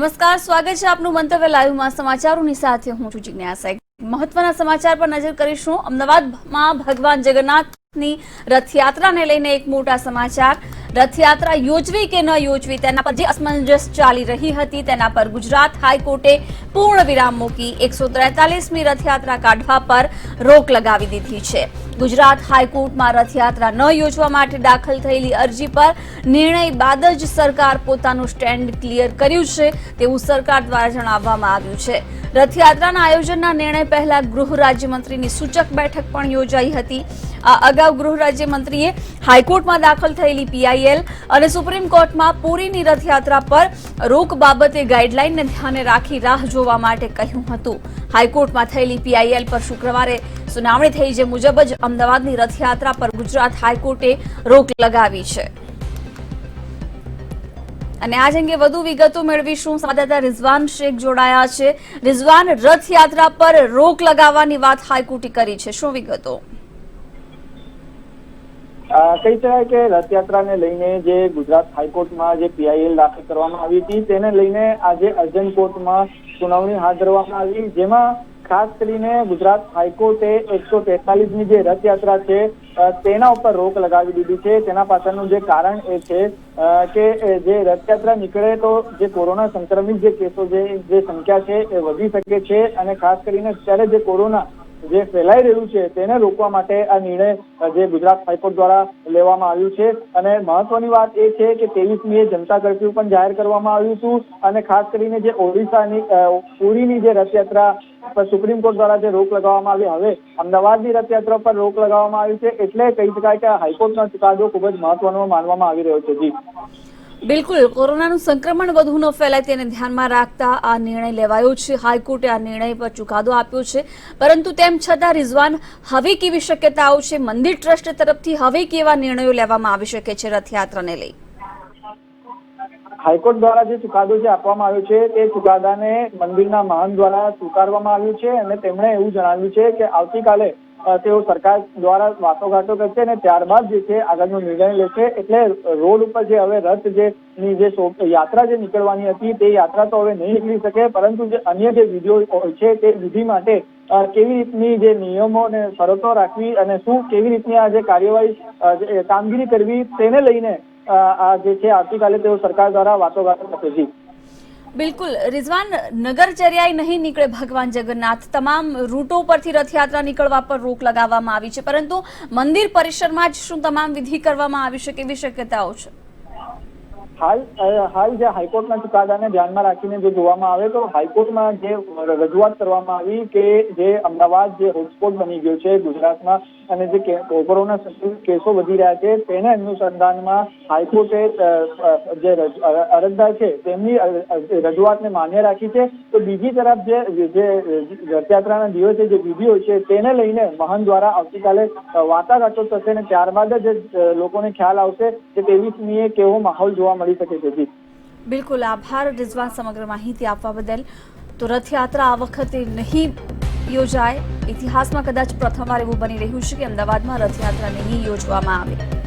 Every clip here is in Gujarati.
નમસ્કાર, સ્વાગત છે આપનું મંતવ્ય લાઈવમાં સમાચારોની સાથે હું છું જિજ્ઞાસા। મહત્વના સમાચાર પર નજર કરીશું। અમદાવાદમાં ભગવાન જગન્નાથની રથયાત્રાને લઈને એક મોટા સમાચાર। રથયાત્રા યોજવી કે ન યોજવી તેના પર જે અસમંજસ ચાલી રહી હતી તેના પર ગુજરાત હાઈકોર્ટે પૂર્ણ વિરામ મૂકી 143મી રથયાત્રા કાઢવા પર રોક લગાવી દીધી છે। ગુજરાત હાઈકોર્ટમાં રથયાત્રા ન યોજવા માટે દાખલ થયેલી અરજી પર નિર્ણય બાદ જ સરકાર પોતાનું સ્ટેન્ડ ક્લિયર કર્યું છે તેવું સરકાર દ્વારા જણાવવામાં આવ્યું છે। રથયાત્રાના આયોજનના નિર્ણય પહેલા ગૃહ રાજ્યમંત્રીની સૂચક બેઠક પણ યોજાઈ હતી। આ અગાઉ ગૃહ રાજ્યમંત્રીએ હાઈકોર્ટમાં દાખલ થયેલી પીઆઈએલ અને સુપ્રીમ કોર્ટમાં પુરીની રથયાત્રા પર રોક બાબતે ગાઈડલાઈનને ધ્યાને રાખી રાહ જોવા માટે કહ્યું હતું। હાઈકોર્ટમાં થયેલી પીઆઈએલ પર શુક્રવારે સુનાવણી થઈ, જે મુજબ જ અમદાવાદની રથયાત્રા પર ગુજરાત હાઈકોર્ટે રોક લગાવી છે। અને આજ અંગે વધુ વિગતો મેળવીશું। સંવાદદાતા રિઝવાન શેખ જોડાયા છે। રિઝવાન, રથયાત્રા પર રોક લગાવવાની વાત હાઈકોર્ટે કરી છે, શું વિગતો? કહી શકાય કે રથયાત્રાને લઈને જે ગુજરાત હાઈકોર્ટમાં જે પીઆઈએલ દાખલ કરવામાં આવી હતી તેને લઈને આજે અર્જન્ટ કોર્ટમાં સુનાવણી હાથ ધરવામાં આવી, જેમાં ખાસ કરીને ગુજરાત હાઈકોર્ટે 143મી જે રથયાત્રા છે તેના ઉપર રોક લગાવી દીધી છે। તેના પાછળનું જે કારણ એ છે કે જે રથયાત્રા નીકળે તો જે કોરોના સંક્રમિત જે કેસો જે સંખ્યા છે એ વધી શકે છે અને ખાસ કરીને અત્યારે જે કોરોના જે ફેલાઈ રહ્યું છે તેને રોકવા માટે આ નિર્ણય જે ગુજરાત હાઈકોર્ટ દ્વારા લેવામાં આવ્યું છે। અને મહત્વની વાત એ છે કે 23મીએ જનતા કર્ફ્યુ પણ જાહેર કરવામાં આવ્યું હતું અને ખાસ કરીને જે ઓડિશાની પુરીની જે રથયાત્રા પર સુપ્રીમ કોર્ટ દ્વારા જે રોક લગાવવામાં આવી, હવે અમદાવાદની રથયાત્રા પર રોક લગાવવામાં આવી છે। એટલે કહી શકાય કે હાઈકોર્ટનો ચુકાદો ખૂબ જ મહત્વનો માનવામાં આવી રહ્યો છે। જી બિલકુલ, કોરોનાનું સંક્રમણ વધુ ન ફેલાય તેને ધ્યાનમાં રાખતા આ નિર્ણય લેવાયો છે। હાઈકોર્ટે આ નિર્ણય પર ચુકાદો આપ્યો છે, પરંતુ તેમ છતાં રિઝવાન, હવે કેવી શક્યતાઓ છે? મંદિર ટ્રસ્ટ તરફથી હવે કેવા નિર્ણયો લેવામાં આવી શકે છે રથયાત્રાને લઈ? હાઈકોર્ટ દ્વારા જે ચુકાદો જે આપવામાં આવ્યો છે તે ચુકાદાને મંદિરના મહંત દ્વારા સ્વીકારવામાં આવ્યું છે અને તેમણે એવું જણાવ્યું છે કે આવતીકાલે તેઓ સરકાર દ્વારા વાટાઘાટો કરશે અને ત્યારબાદ જે છે આગળનો નિર્ણય લેશે। એટલે રોડ ઉપર જે હવે રથ જે યાત્રા જે નીકળવાની હતી તે યાત્રા તો હવે નહીં નીકળી શકે, પરંતુ જે અન્ય જે વિધિઓ છે તે વિધિ માટે કેવી રીતની જે નિયમો અને શરતો રાખવી અને શું કેવી રીતની આ જે કાર્યવાહી કામગીરી કરવી તેને લઈને આ જે છે આવતીકાલે તેઓ સરકાર દ્વારા વાટાઘાટો કરશે। બિલકુલ રિઝવાન, નગરચર્યાએ નહીં નીકળે ભગવાન જગન્નાથ, તમામ રૂટો પરથી રથયાત્રા નીકળવા પર રોક લગાવવામાં આવી છે, પરંતુ મંદિર પરિસરમાં જ શું તમામ વિધિ કરવામાં આવી છે, કેવી શક્યતાઓ છે? હાલ જે હાઈકોર્ટના ચુકાદાને ધ્યાનમાં રાખીને જો જોવામાં આવે તો હાઈકોર્ટમાં જે રજૂઆત કરવામાં આવી કે જે અમદાવાદ જે હોટસ્પોટ બની ગયો છે ગુજરાતમાં અને જે કોરોના કેસો વધી રહ્યા છે તેના અનુસંધાનમાં હાઈકોર્ટે જે અરજદાર છે તેમની રજૂઆતને માન્ય રાખી છે। તો બીજી તરફ જે રથયાત્રાના દિવસે જે વિધિઓ છે તેને લઈને મહંત દ્વારા આવતીકાલે વાટાઘાટો થશે અને ત્યારબાદ જ લોકોને ખ્યાલ આવશે કે 23મીએ કેવો માહોલ જોવા મળી શકે છે। બિલકુલ, આભાર રિઝવાન સમગ્ર માહિતી આપવા બદલ। તો રથયાત્રા આ વખતે નહીં યોજાય, ઇતિહાસમાં કદાચ પ્રથમવાર એવું બની રહ્યું છે કે અમદાવાદમાં રથયાત્રા નહીં યોજવામાં આવે।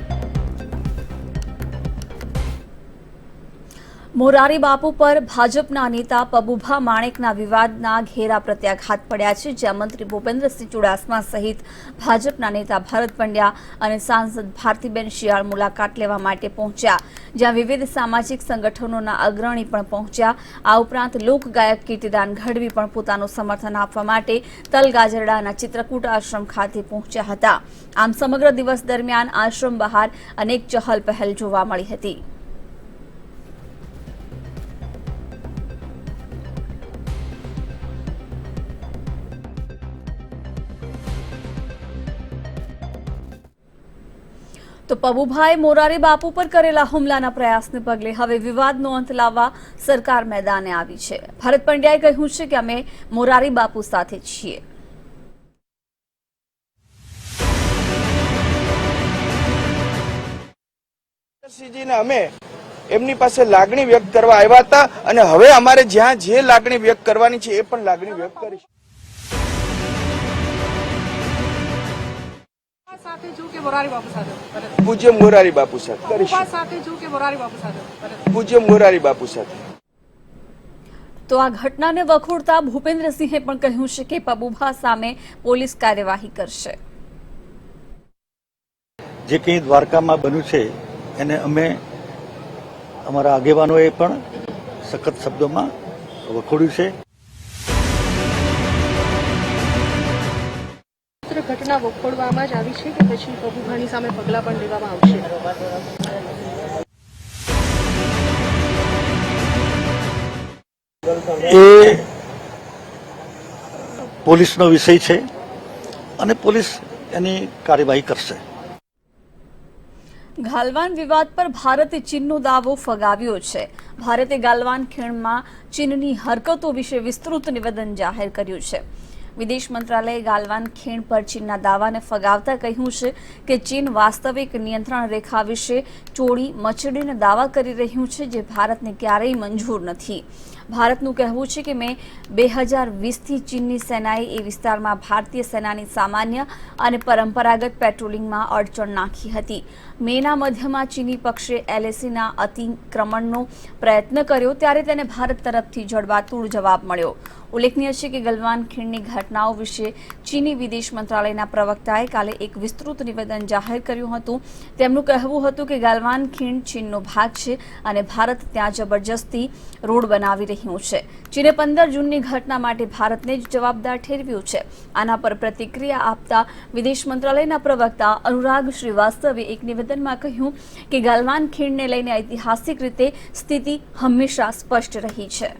મોરારી બાપુ પર ભાજપના નેતા પબુભા માણેકના વિવાદના ઘેરા પ્રત્યાઘાત પડ્યા છે, જ્યાં મંત્રી ભૂપેન્દ્રસિંહ ચુડાસમા સહિત ભાજપના નેતા ભરત પંડ્યા અને સાંસદ ભારતીબેન શિયાળ મુલાકાત લેવા માટે પહોંચ્યા, જ્યાં વિવિધ સામાજિક સંગઠનોના અગ્રણી પણ પહોંચ્યા। આ ઉપરાંત લોકગાયક કીર્તિદાન ગઢવી પણ પોતાનું સમર્થન આપવા માટે તલગાજરડાના ચિત્રકૂટ આશ્રમ ખાતે પહોંચ્યા હતા। આમ સમગ્ર દિવસ દરમિયાન આશ્રમ બહાર અનેક ચહલ પહેલ જોવા મળી હતી। તો પબુભાઈ મોરારી બાપુ પર કરેલા હુમલાના પ્રયાસને પગલે હવે વિવાદનો અંત લાવવા સરકાર મેદાને આવી છે। ભરત પંડ્યાએ કહ્યું છે કે અમે મોરારી બાપુ સાથે છીએ। અમે એમની પાસે લાગણી વ્યક્ત કરવા આવ્યા હતા અને હવે અમારે જ્યાં જે લાગણી વ્યક્ત કરવાની છે એ પણ લાગણી વ્યક્ત કરીશું। પૂજ્ય મોરારી બાપુ સાથે પૂજ્ય મોરારી બાપુ સાથે। તો આ ઘટનાને વખોડતા ભૂપેન્દ્રસિંહે પણ કહ્યું છે કે પબુભા સામે પોલીસ કાર્યવાહી કરશે. જે કંઈ દ્વારકામાં બન્યું છે એને અમે અમારા આગેવાનોએ પણ સખત શબ્દોમાં વખોડ્યું છે. ઘટના વખોડવામાં જ આવી છે કે પછી પબુભાની સામે પગલાં પણ લેવામાં આવશે? એ પોલીસનો વિષય છે અને પોલીસ એની કાર્યવાહી કરશે. ગાલવાન વિવાદ પર ભારતે ચીનનો દાવો ફગાવ્યો છે. ભારતે ગાલવાન ખીણમાં ચીનની હરકતો વિશે વિસ્તૃત નિવેદન જાહેર કર્યું છે. વિદેશ મંત્રાલયે ગાલવાન ખીણ પર ચીનના દાવાને ફગાવતા કહ્યું છે કે ચીન વાસ્તવિક નિયંત્રણ રેખા વિશે ચોળી મચડીને દાવા કરી રહ્યું છે, જે ભારતને ક્યારેય મંજૂર નથી. ભારતનું કહેવું છે કે મે 2020થી ચીનની સેનાએ એ વિસ્તારમાં ભારતીય સેનાની સામાન્ય અને પરંપરાગત પેટ્રોલિંગમાં અડચણ નાખી હતી. મેના મધ્યમાં ચીની પક્ષે એલએસીના અતિક્રમણનો પ્રયત્ન કર્યો ત્યારે તેને ભારત તરફથી જડબાતોડ જવાબ મળ્યો. ઉલ્લેખનીય છે કે ગલવાન ખીણની ઘટનાઓ વિશે ચીની વિદેશ મંત્રાલયના પ્રવક્તાએ કાલે એક વિસ્તૃત નિવેદન જાહેર કર્યું હતું. તેમનું કહેવું હતું કે ગાલવાન ખીણ ચીનનો ભાગ છે અને ભારત ત્યાં જબરજસ્તી રોડ બનાવી રહ્યું છે. ચીને 15 જૂનની ઘટના માટે ભારતને જ જવાબદાર ઠેરવ્યું છે. આના પર પ્રતિક્રિયા આપતા વિદેશ મંત્રાલયના પ્રવક્તા અનુરાગ શ્રીવાસ્તવે એક નિવેદનમાં કહ્યું કે ગાલવાન ખીણને લઈને ઐતિહાસિક રીતે સ્થિતિ હંમેશા સ્પષ્ટ રહી છે.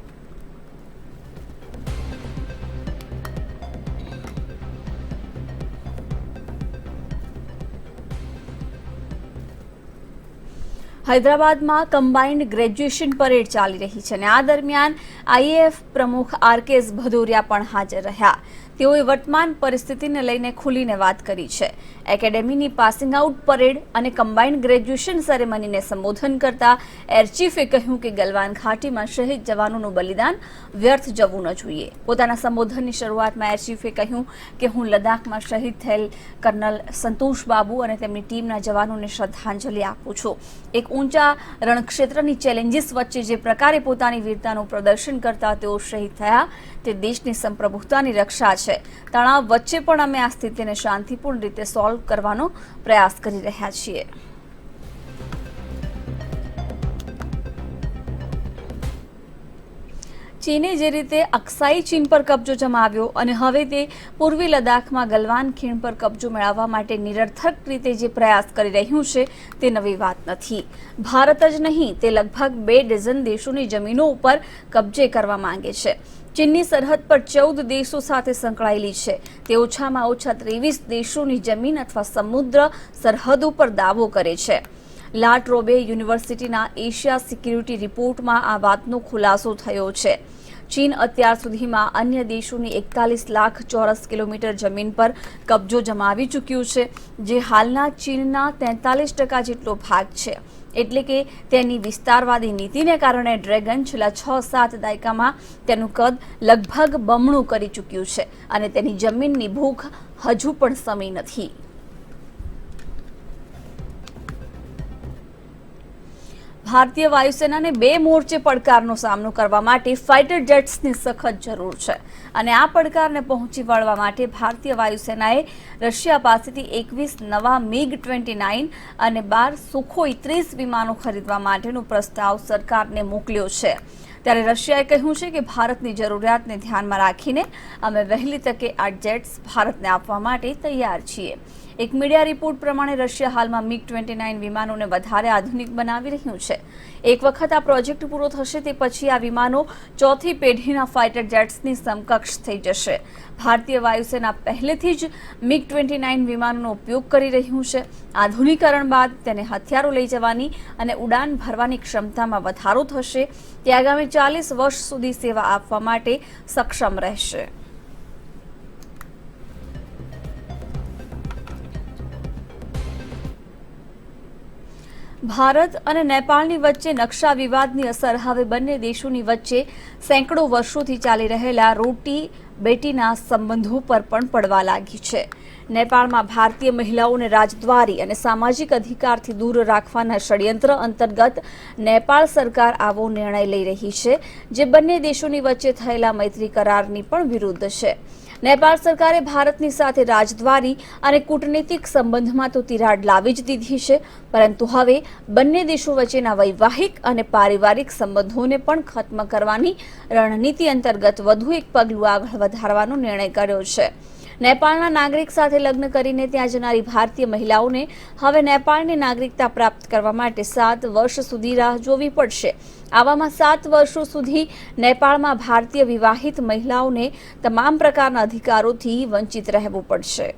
હૈદરાબાદમાં કમ્બાઇન્ડ ગ્રેજ્યુએશન પરેડ ચાલી રહી છે અને આ દરમિયાન આઈએએફ પ્રમુખ આરકેએસ ભદૌરિયા પણ હાજર રહ્યા. તેઓએ વર્તમાન પરિસ્થિતિને લઈને ખુલીને વાત કરી છે. એકેડેમીની પાસિંગ આઉટ પરેડ અને કમ્બાઇન્ડ ગ્રેજ્યુએશન સેરેમનીને સંબોધન કરતા એર ચીફે કહ્યું કે ગલવાન ઘાટીમાં શહીદ જવાનોનું બલિદાન વ્યર્થ જવું ન જોઈએ. પોતાના સંબોધનની શરૂઆતમાં એર ચીફે કહ્યું કે હું લદ્દાખમાં શહીદ થયેલ કર્નલ સંતોષ બાબુ અને તેમની ટીમના જવાનોને શ્રદ્ધાંજલિ આપું છું. એક ઊંચા રણક્ષેત્રની ચેલેન્જીસ વચ્ચે જે પ્રકારે પોતાની વીરતાનું પ્રદર્શન કરતા તેઓ શહીદ થયા તે દેશની સંપ્રભુતાની રક્ષા છે. તણાવ વચ્ચે પણ અમે આ સ્થિતિને શાંતિપૂર્ણ રીતે સોલ્વ કરવાનો પ્રયાસ કરી રહ્યા છીએ. ચીને જે રીતે અક્સાઈ ચીન પર કબજો જમાવ્યો અને હવે તે પૂર્વી લદ્દાખમાં ગલવાન ખીણ પર કબજો મેળવવા માટે નિરર્થક રીતે જે પ્રયાસ કરી રહ્યું છે તે નવી વાત નથી. ભારત જ નહીં, તે લગભગ 2 ડઝન દેશોની જમીનો ઉપર કબજે કરવા માંગે છે. ચીનની સરહદ પર 14 દેશો સાથે સંકળાયેલી છે. તે ઓછામાં ઓછા 23 દેશોની જમીન અથવા સમુદ્ર સરહદ ઉપર દાવો કરે છે. લા ટ્રોબે યુનિવર્સિટીના એશિયા સિક્યુરિટી રિપોર્ટમાં આ વાતનો ખુલાસો થયો છે. ચીન અત્યાર સુધીમાં અન્ય દેશોની 41 લાખ ચોરસ કિલોમીટર જમીન પર કબજો જમાવી ચૂક્યું છે, જે હાલના ચીનના 43% જેટલો ભાગ છે. એટલે કે તેની વિસ્તારવાદી નીતિને કારણે ડ્રેગન છેલ્લા 6-7 દાયકામાં તેનું કદ લગભગ બમણું કરી ચૂક્યું છે અને તેની જમીનની ભૂખ હજુ પણ સમી નથી. ભારતીય વાયુસેનાને 2 મોરચે પડકારનો સામનો કરવા માટે ફાઇટર જેટ્સની સખત જરૂર છે અને આ પડકારને પહોંચી વળવા માટે ભારતીય વાયુસેનાએ રશિયા પાસેથી 21 નવા MiG-29 અને 12 સુખોઈ 30 વિમાનો ખરીદવા માટેનો પ્રસ્તાવ સરકારને મોકલ્યો છે. ત્યારે રશિયાએ કહ્યું છે કે ભારતની જરૂરિયાતને ધ્યાનમાં રાખીને અમે વહેલી તકે આ જેટ્સ ભારતને આપવા માટે તૈયાર છીએ. એક મીડિયા રિપોર્ટ પ્રમાણે રશિયા હાલમાં MiG-29 વિમાનોને વધારે આધુનિક બનાવી રહ્યું છે. એક વખત આ પ્રોજેક્ટ પૂરો થશે તે પછી આ વિમાનો 4થી પેઢીના ફાઇટર જેટ્સની સમકક્ષ થઈ જશે. ભારતીય વાયુસેના પહેલેથી જ MiG-29 વિમાનોનો ઉપયોગ કરી રહ્યું છે. આધુનિકરણ બાદ તેને હથિયારો લઈ જવાની અને ઉડાન ભરવાની ક્ષમતામાં વધારો થશે. તે આગામી 40 વર્ષ સુધી સેવા આપવા માટે સક્ષમ રહેશે. ભારત અને નેપાળની વચ્ચે નકશા વિવાદની અસર હવે બંને દેશોની વચ્ચે સેંકડો વર્ષોથી ચાલી રહેલા રોટી બેટીના સંબંધો પર પણ પડવા લાગી છે. નેપાળમાં ભારતીય મહિલાઓને રાજદ્વારી અને સામાજિક અધિકારથી દૂર રાખવાના ષડયંત્ર અંતર્ગત નેપાળ સરકાર આવો નિર્ણય લઈ રહી છે, જે બંને દેશોની વચ્ચે થયેલા મૈત્રી કરારની પણ વિરુદ્ધ છે. નેપાળ સરકારે ભારતની સાથે રાજદ્વારી અને કૂટનૈતિક સંબંધમાં તો તિરાડ લાવી જ દીધી છે, પરંતુ હવે બંને દેશો વચ્ચેના વૈવાહિક અને પારિવારિક સંબંધોને પણ ખત્મ કરવાની રણનીતિ અંતર્ગત વધુ એક પગલું આગળ વધારવાનો નિર્ણય કર્યો છે. નેપાળના નાગરિક સાથે લગ્ન કરીને ત્યાં જનારી ભારતીય મહિલાઓને હવે નેપાળની નાગરિકતા પ્રાપ્ત કરવા માટે 7 વર્ષ સુધી રાહ જોવી પડશે. આવામાં 7 વર્ષો સુધી નેપાળમાં ભારતીય વિવાહિત મહિલાઓને તમામ પ્રકારના અધિકારોથી વંચિત રહેવું પડશે.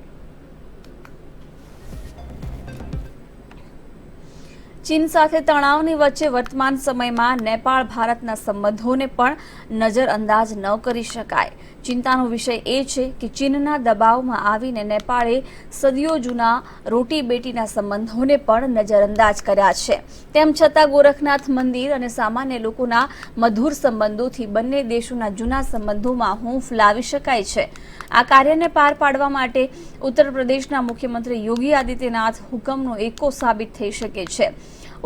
ચીન સાથે તણાવની વચ્ચે વર્તમાન સમયમાં નેપાળ ભારતના સંબંધોને પણ નજરઅંદાજ ન કરી શકાય. ચિંતાનો વિષય એ છે કે ચીનના દબાવમાં આવીને નેપાળે સદીઓ જૂના રોટી બેટીના સંબંધોને પણ નજરઅંદાજ કર્યા છે. તેમ છતાં ગોરખનાથ મંદિર અને સામાન્ય લોકોના મધુર સંબંધોથી બંને દેશોના જૂના સંબંધોમાં હૂંફ લાવી શકાય છે. આ કાર્યને પાર પાડવા માટે ઉત્તર પ્રદેશના મુખ્યમંત્રી યોગી આદિત્યનાથ હુકમનો એકો સાબિત થઈ શકે છે.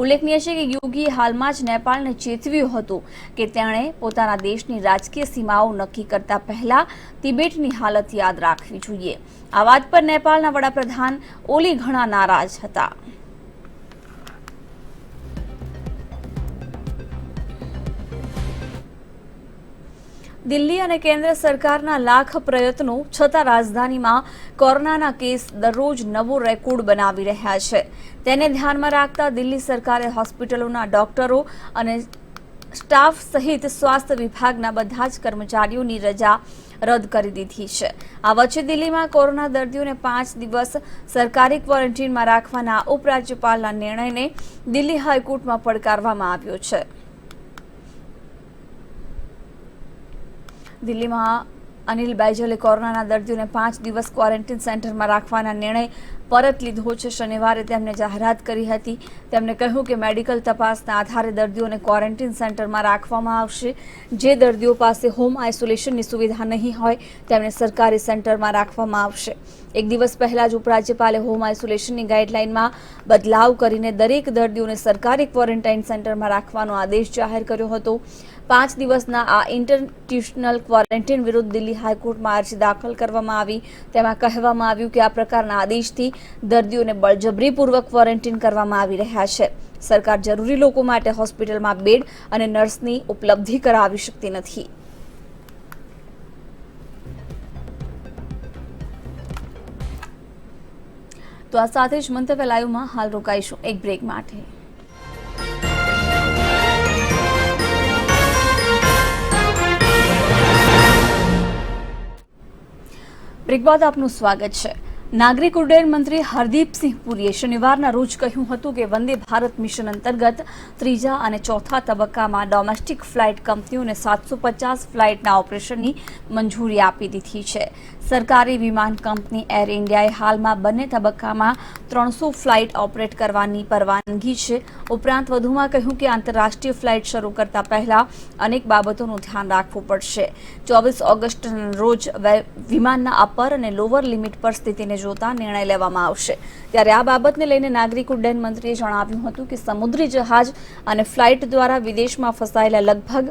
ઉલ્લેખનીય છે કે યોગીએ હાલમાં જ નેપાળને ચેતવ્યું હતું કે તેણે પોતાના દેશની રાજકીય સીમાઓ નક્કી કરતા પહેલા તિબેટની હાલત યાદ રાખવી જોઈએ. આ વાત પર નેપાળના વડાપ્રધાન ઓલી ઘણા નારાજ હતા. દિલ્હી અને કેન્દ્ર સરકારના લાખ પ્રયત્નો છતાં રાજધાનીમાં કોરોનાના કેસ દરરોજ નવો રેકોર્ડ બનાવી રહ્યા છે. તેને ધ્યાનમાં રાખતા દિલ્હી સરકારે હોસ્પિટલોના ડોક્ટરો અને સ્ટાફ સહિત સ્વાસ્થ્ય વિભાગના બધા જ કર્મચારીઓની રજા રદ કરી દીધી છે. આ વચ્ચે દિલ્હીમાં કોરોના દર્દીઓને 5 દિવસ સરકારી ક્વોરન્ટીનમાં રાખવાના ઉપરાજ્યપાલના નિર્ણયને દિલ્હી હાઈકોર્ટમાં પડકારવામાં આવ્યો છે. દિલ્હીમાં અનિલ બૈજલે કોરોનાના દર્દીઓને 5 દિવસ ક્વોરન્ટીન સેન્ટરમાં રાખવાના નિર્ણય પરત લીધો છે. શનિવારે તેમને જાહેરાત કરી હતી. તેમણે કહ્યું કે મેડિકલ તપાસના આધારે દર્દીઓને ક્વોરન્ટીન સેન્ટરમાં રાખવામાં આવશે. જે દર્દીઓ પાસે હોમ આઇસોલેશનની સુવિધા નહીં હોય તેમને સરકારી સેન્ટરમાં રાખવામાં આવશે. એક દિવસ પહેલા જ ઉપરાજ્યપાલે હોમ આઇસોલેશનની ગાઈડલાઈનમાં બદલાવ કરીને દરેક દર્દીઓને સરકારી ક્વોરન્ટાઇન સેન્ટરમાં રાખવાનો આદેશ જાહેર કર્યો હતો. 5 દિવસના આ ઇન્સ્ટિટ્યુશનલ ક્વોરન્ટીન વિરુદ્ધ દિલ્હી હાઈકોર્ટમાં અરજી દાખલ કરવામાં આવી. તેમાં કહેવામાં આવ્યું કે આ પ્રકારના આદેશથી દર્દીઓને બળજબરીપૂર્વક ક્વોરન્ટીન કરવામાં આવી રહ્યા છે. સરકાર જરૂરી લોકો માટે હોસ્પિટલમાં બેડ અને નર્સની ઉપલબ્ધિ કરાવી શકતી નથી. તો આ સાથે જ મંતવ્ય લાઈવમાં હાલ રોકાઈશું એક બ્રેક માટે. બ્રેક બાદ આપનું સ્વાગત છે. નાગરિક ઉડ્ડયન મંત્રી હરદીપસિંહ પુરીએ શનિવારના રોજ કહ્યું હતું કે વંદે ભારત મિશન અંતર્ગત 3જા અને 4થા તબક્કામાં ડોમેસ્ટિક ફ્લાઇટ કંપનીઓને 750 ફ્લાઇટના ઓપરેશનની મંજૂરી આપી દીધી છે. સરકારી વિમાન કંપની એર ઇન્ડિયાએ હાલમાં બંને તબક્કામાં 300 ફ્લાઇટ ઓપરેટ કરવાની પરવાનગી છે. ઉપરાંત વધુમાં કહ્યું કે આંતરરાષ્ટ્રીય ફ્લાઇટ શરૂ કરતા પહેલા અનેક બાબતોનું ધ્યાન રાખવું પડશે. 24 ઓગસ્ટના રોજ વિમાનના અપર અને લોઅર લિમિટ પર સ્થિતિને જોતા નિર્ણય લેવામાં આવશે. ત્યારે આ બાબતને લઈને નાગરિક ઉડ્ડયન મંત્રીએ જણાવ્યું હતું કે સમુદ્રી જહાજ અને ફ્લાઇટ દ્વારા વિદેશમાં ફસાયેલા લગભગ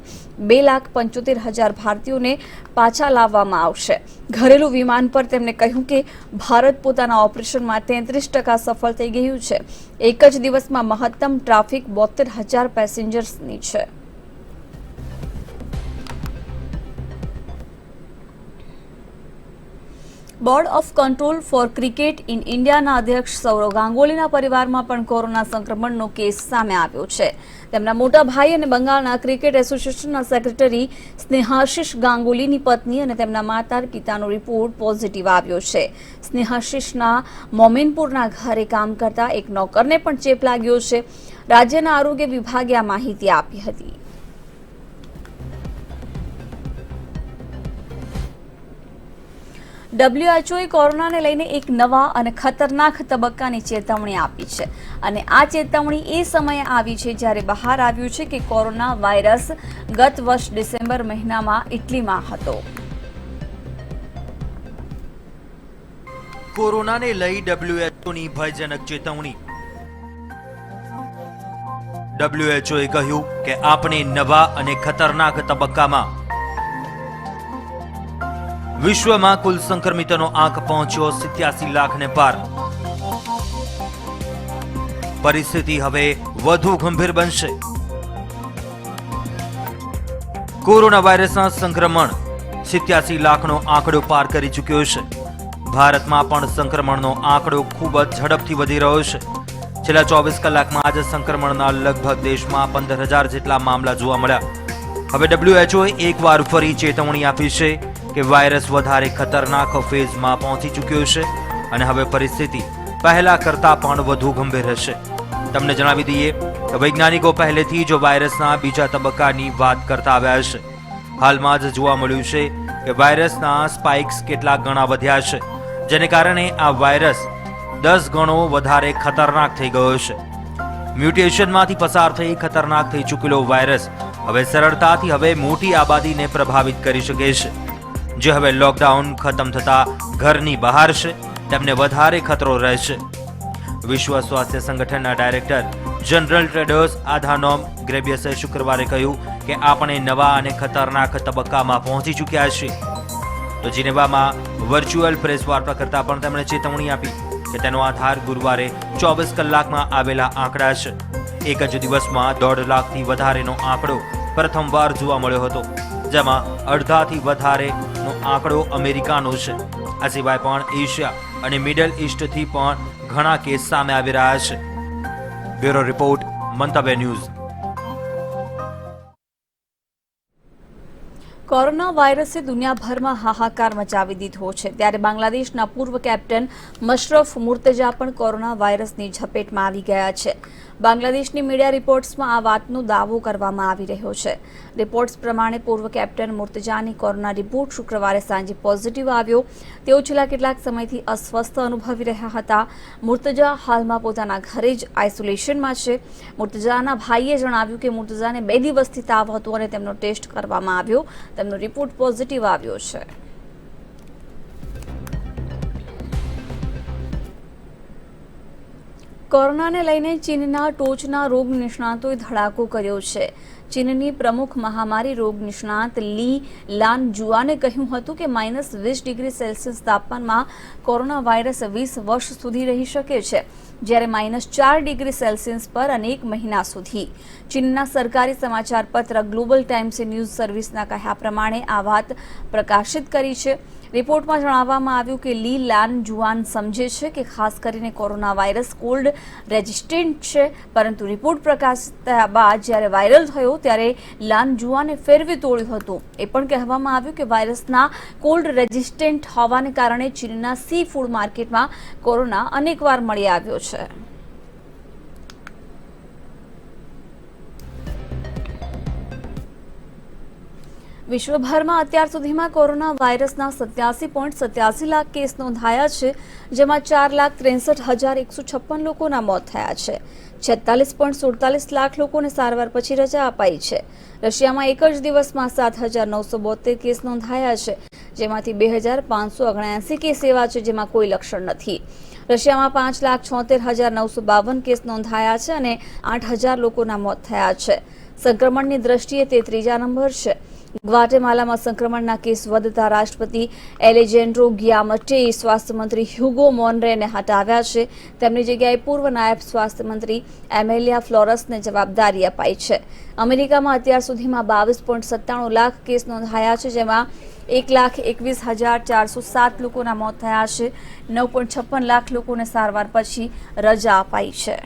2,75,000 ભારતીયોને પાછા લાવવામાં આવશે. ઘરેલું વિમાન પર તેમણે કહ્યું કે ભારત પોતાના ઓપરેશનમાં 33% સફળ થઈ ગયું છે. એક જ દિવસમાં મહત્તમ ટ્રાફિક 72,000 પેસેન્જર્સની છે. Board of control for cricket in ઇન્ડિયાના અધ્યક્ષ સૌરવ ગાંગુલીના પરિવારમાં પણ કોરોના સંક્રમણનો કેસ સામે આવ્યો છે. તેમના મોટા ભાઈ અને બંગાળના ક્રિકેટ એસોસિએશનના સેક્રેટરી સ્નેહાશિષ ગાંગુલીની પત્ની અને તેમના માતા પિતાનો રિપોર્ટ પોઝિટિવ આવ્યો છે. સ્નેહાશિષના મોમિનપુરના ઘરે કામ કરતા એક નોકરને પણ ચેપ લાગ્યો છે. રાજ્યના આરોગ્ય વિભાગે આ માહિતી આપી હતી. WHO કોરોનાને લઈને એક નવા અને ખતરનાક તબક્કાની ચેતવણી આપી છે અને આ ચેતવણી એ સમયે આવી છે જ્યારે બહાર આવ્યું છે કે કોરોના વાયરસ ગત વર્ષ ડિસેમ્બર મહિનામાં ઇટલીમાં હતો। કોરોનાને લઈ WHOની ભયજનક ચેતવણી। WHOએ કહ્યું કે આપણે નવા અને ખતરનાક તબક્કામાં। વિશ્વમાં કુલ સંક્રમિતોનો આંક પહોંચ્યો 87 લાખને પાર। પરિસ્થિતિ હવે વધુ ગંભીર બનશે। કોરોના વાયરસના સંક્રમણ 87 લાખનો આંકડો પાર કરી ચૂક્યો છે। ભારતમાં પણ સંક્રમણનો આંકડો ખૂબ જ ઝડપથી વધી રહ્યો છે। છેલ્લા 24 કલાકમાં જ સંક્રમણના લગભગ દેશમાં 15,000 જેટલા મામલા જોવા મળ્યા। હવે WHOએ એકવાર ફરી ચેતવણી આપી છે કે વાયરસ વધારે ખતરનાક ફેઝમાં પહોંચી ચૂક્યો છે અને હવે પરિસ્થિતિ પહેલા કરતા પણ વધુ ગંભીર હશે। તમને જણાવી દઈએ કે વૈજ્ઞાનિકો પહેલેથી જ વાયરસના બીજા તબક્કાની વાત કરતા આવ્યા છે। હાલમાં જ જોવા મળ્યું છે કે વાયરસના સ્પાઇક્સ કેટલા ગણા વધ્યા છે, જેને કારણે આ વાયરસ 10 ગણો વધારે ખતરનાક થઈ ગયો છે। મ્યુટેશનમાંથી પસાર થઈ ખતરનાક થઈ ચૂકેલો વાયરસ હવે સરળતાથી હવે મોટી આબાદીને પ્રભાવિત કરી શકે છે। જે હવે લોકડાઉન ખતમ થતા ઘરની બહાર છે તેમને વધારે ખતરો રહેશે। વિશ્વ સ્વાસ્થ્ય સંગઠનના ડાયરેક્ટર જનરલ ટેડ્રોસ આધાનોમ ગ્રેબિયસે શુક્રવારે કહ્યું કે આપણે નવા અને ખતરનાક તબક્કામાં પહોંચી ચૂક્યા છીએ। તો જીનેવામાં વર્ચ્યુઅલ પ્રેસ વાર્તા કરતા પણ તેમણે ચેતવણી આપી કે તેનો આધાર ગુરુવારે 24 કલાકમાં આવેલા આંકડા છે। એક જ દિવસમાં 1.5 લાખથી વધારેનો આંકડો પ્રથમવાર જોવા મળ્યો હતો, જેમાં અડધાથી વધારેનો આંકડો અમેરિકાનો છે। આ સિવાય પણ એશિયા અને મિડલ ઇસ્ટથી પણ ઘણા કેસ સામે આવી રહ્યા છે। બ્યુરો રિપોર્ટ, મંતવ્ય ન્યૂઝ। કોરોના વાયરસે દુનિયાભરમાં હાહાકાર મચાવી દીધો છે, ત્યારે બાંગ્લાદેશના પૂર્વ કેપ્ટન મશરફ મુર્તજા પણ કોરોના વાયરસની ઝપેટમાં આવી ગયા છે। બાંગ્લાદેશની મીડિયા રિપોર્ટ્સમાં આ વાતનો દાવો કરવામાં આવી રહ્યો છે। રિપોર્ટ્સ પ્રમાણે પૂર્વ કેપ્ટન મુર્તજાની કોરોના રિપોર્ટ શુક્રવારે સાંજે પોઝિટિવ આવ્યો। તેઓ છેલ્લા કેટલાક સમયથી અસ્વસ્થ અનુભવી રહ્યા હતા। મુર્તજા હાલમાં પોતાના ઘરે જ આઇસોલેશનમાં છે। મુર્તજાના ભાઈએ જણાવ્યું કે મુર્તજાને 2 દિવસથી તાવ હતો અને તેમનો ટેસ્ટ કરવામાં આવ્યો, તેમનો રિપોર્ટ પોઝિટિવ આવ્યો છે। કોરોનાને લઈને ચીનના ટોચના રોગ નિષ્ણાતોએ ધડાકો કર્યો છે। ચીનની પ્રમુખ મહામારી રોગ નિષ્ણાત લી લાન જુઆને કહ્યું હતું કે -20 ડિગ્રી સેલ્સિયસ તાપમાનમાં કોરોના વાયરસ 20 વર્ષ સુધી રહી શકે છે, જ્યારે -4 ડિગ્રી સેલ્સિયસ પર અનેક મહિના સુધી। ચીનના સરકારી સમાચાર પત્ર ગ્લોબલ ટાઇમ્સે ન્યૂઝ સર્વિસના કહ્યા પ્રમાણે આ વાત પ્રકાશિત કરી છે। રિપોર્ટમાં જણાવવામાં આવ્યું કે લી લાન જુઆન સમજે છે કે ખાસ કરીને કોરોના વાયરસ કોલ્ડ રેઝિસ્ટન્ટ છે, પરંતુ રિપોર્ટ પ્રકાશિત થયા બાદ જ્યારે વાયરલ થયો ત્યારે લાન જુઆને ફેરવી તોડ્યું હતું। એ પણ કહેવામાં આવ્યું કે વાયરસના કોલ્ડ રેઝિસ્ટન્ટ હોવાને કારણે ચીનના સી ફૂડ માર્કેટમાં કોરોના અનેકવાર મળી આવ્યો છે। વિશ્વભરમાં અત્યાર સુધીમાં કોરોના વાયરસના 87.87 લાખ કેસ નોંધાયા છે, જેમાં 4,63,156 લોકોના મોત થયા છે। 46.47 લાખ લોકોને સારવાર પછી રજા અપાઈ છે। રશિયામાં એક જ દિવસમાં 7,972 કેસ નોંધાયા છે, જેમાંથી 2,579 કેસ એવા છે જેમાં કોઈ લક્ષણ નથી। રશિયામાં 5,76,952 કેસ નોંધાયા છે અને 8,000 લોકોના મોત થયા છે। સંક્રમણની દ્રષ્ટિએ તે ત્રીજા નંબર છે। ગ્વાટેમાલામાં સંક્રમણના કેસ વધતા રાષ્ટ્રપતિ એલેજેન્ડ્રો ગિયામટેએ સ્વાસ્થ્ય મંત્રી હ્યુગો મોનરેને હટાવ્યા છે। તેમની જગ્યાએ પૂર્વ નાયબ સ્વાસ્થ્ય મંત્રી એમેલિયા ફ્લોરસને જવાબદારી અપાઈ છે। અમેરિકામાં અત્યાર સુધીમાં 22.97 લાખ કેસ નોંધાયા છે, જેમાં 1,21,407 લોકોના મોત થયા છે। 9.56 લાખ લોકોને સારવાર પછી રજા અપાઈ છે।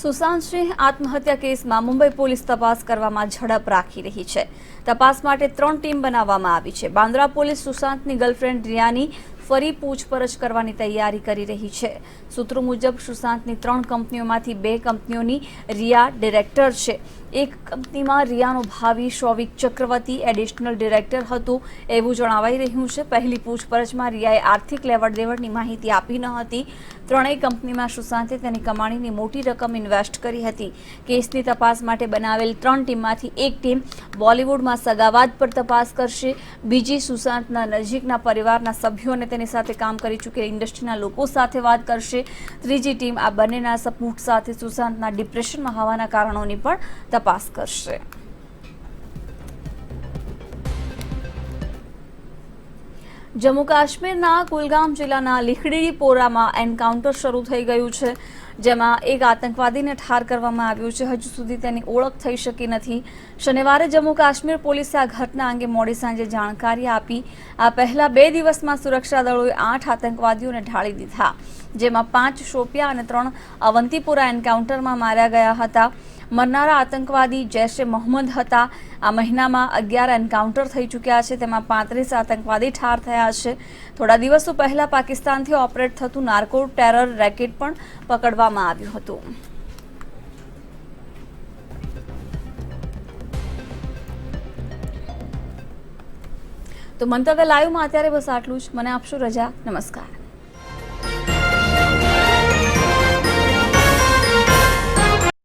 સુશાંત સિંહ આત્મહત્યા કેસમાં મુંબઈ પોલીસ તપાસ કરવામાં ઝડપ રાખી રહી છે। તપાસ માટે 3 ટીમ બનાવવામાં આવી છે। બાંદ્રા પોલીસ સુશાંતની ગર્લફ્રેન્ડ રિયાની ફરી પૂછપરછ કરવાની તૈયારી કરી રહી છે। સૂત્રો મુજબ સુશાંતની 3 કંપનીઓમાંથી 2 કંપનીઓની રિયા ડિરેક્ટર છે। એક કંપનીમાં રિયાનો ભાવિ શૌવિક ચક્રવર્તી એડિશનલ ડિરેક્ટર હતું એવું જણાવાઈ રહ્યું છે। પહેલી પૂછપરછમાં રિયાએ આર્થિક લેવડ દેવડની માહિતી આપી ન હતી। ત્રણેય કંપનીમાં સુશાંતે તેની કમાણીની મોટી રકમ ઇન્વેસ્ટ કરી હતી। કેસની તપાસ માટે બનાવેલ 3 ટીમમાંથી એક ટીમ બોલિવૂડમાં સગાવાદ પર તપાસ કરશે, બીજી સુશાંતના નજીકના પરિવારના સભ્યો અને તેની સાથે કામ કરી ચૂકેલ ઇન્ડસ્ટ્રીના લોકો સાથે વાત કરશે, ત્રીજી ટીમ આ બંનેના સપોર્ટ સાથે સુશાંતના ડિપ્રેશનમાં હોવાના કારણોની પણ તપાસ કરશે। જમ્મુ કાશ્મીરના કુલગામ જિલ્લાના લીખડીપોરામાં એન્કાઉન્ટર શરૂ થઈ ગયું છે, જેમાં એક આતંકવાદીને ઠાર કરવામાં આવ્યો છે। હજુ સુધી તેની ઓળખ થઈ શકી નથી। શનિવારે જમ્મુ કાશ્મીર પોલીસે આ ઘટના અંગે મોડી સાંજે જાણકારી આપી। આ પહેલા 2 દિવસમાં સુરક્ષા દળોએ 8 આતંકવાદીઓને ઢાળી દીધા, જેમાં 5 શોપિયા અને 3 અવંતીપુરા એન્કાઉન્ટરમાં માર્યા ગયા હતા। મરનારા આતંકવાદી જૈશ-એ મોહમ્મદ હતા। આ મહિનામાં 11 એન્કાઉન્ટર થઈ ચૂક્યા છે, તેમાં 35 આતંકવાદી ઠાર થયા છે। થોડા દિવસો પહેલા પાકિસ્તાનથી ઓપરેટ થતું નાર્કો ટેરર રેકેટ પણ પકડવામાં આવ્યું હતું। તો મંતવ્ય લાઈવમાં અત્યારે બસ આટલું જ। મને આપશો રજા। નમસ્કાર।